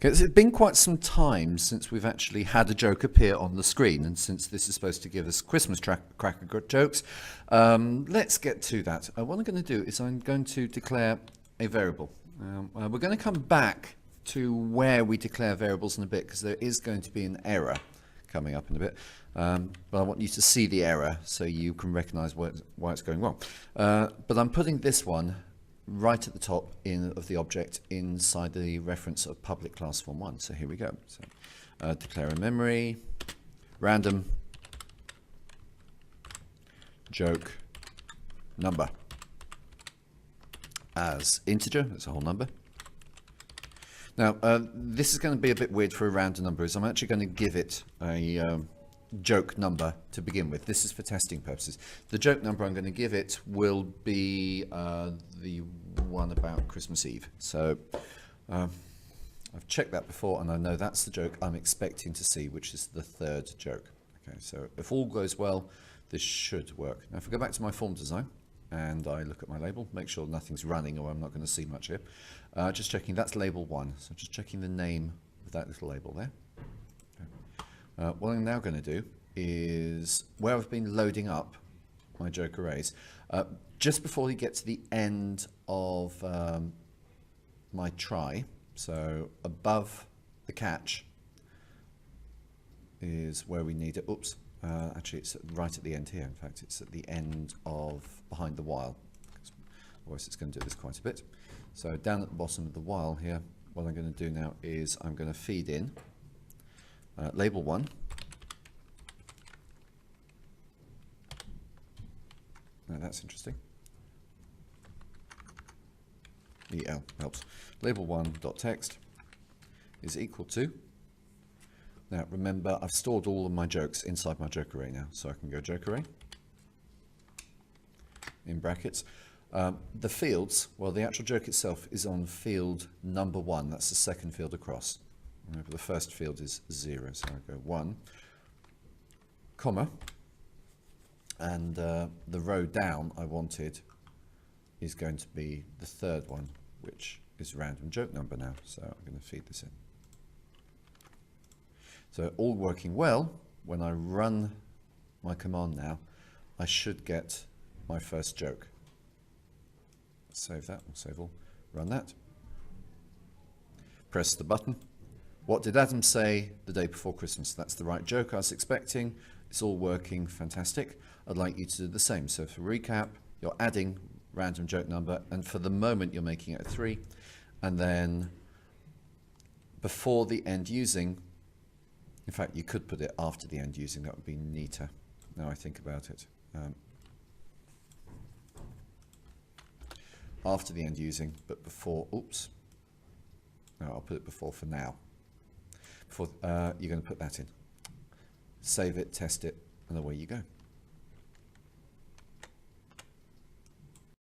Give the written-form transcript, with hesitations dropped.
Okay, it's been quite some time since we've actually had a joke appear on the screen, and since this is supposed to give us Christmas cracker jokes, let's get to that. What I'm going to do is I'm going to declare a variable. We're going to come back to where we declare variables in a bit, because there is going to be an error coming up in a bit. But I want you to see the error so you can recognize why it's going wrong. But I'm putting this one right at the top of the object inside the reference of public class form1. So here we go. So declare a memory, random joke number as integer. That's a whole number. Now this is going to be a bit weird for a random number, as I'm actually going to give it a joke number to begin with. This is for testing purposes. The joke number I'm going to give it will be the one about Christmas Eve. So I've checked that before, and I know that's the joke I'm expecting to see, which is the third joke. Okay, so if all goes well, this should work. Now if I go back to my form design and I look at my label, make sure nothing's running or I'm not going to see much here. Just checking, that's label 1. So just checking the name of that little label there. Okay. What I'm now going to do is, where I've been loading up my joke arrays, just before we get to the end of my try, so above the catch is where we need it. Oops, actually it's right at the end here. In fact, it's at the end of behind the while. Otherwise it's going to do this quite a bit. So down at the bottom of the while here, what I'm going to do now is I'm going to feed in label 1. Now that's interesting. EL helps. Label 1.text is equal to. Now remember, I've stored all of my jokes inside my joke array now, so I can go joke array in brackets. The fields, well, the actual joke itself is on field number 1. That's the second field across. Remember, the first field is 0, so I go 1, comma, and the row down I wanted is going to be the third one, which is random joke number now. So I'm going to feed this in. So all working well. When I run my command now, I should get my first joke. Let's save that. We'll save all. Run that. Press the button. What did Adam say the day before Christmas? That's the right joke I was expecting. It's all working fantastic. I'd like you to do the same. So for recap, you're adding random joke number, and for the moment you're making it a 3, and then before the end using, in fact you could put it after the end using, that would be neater now I think about it. After the end using, but before, oops, no, I'll put it before for now. Before you're going to put that in, save it, test it, and away you go.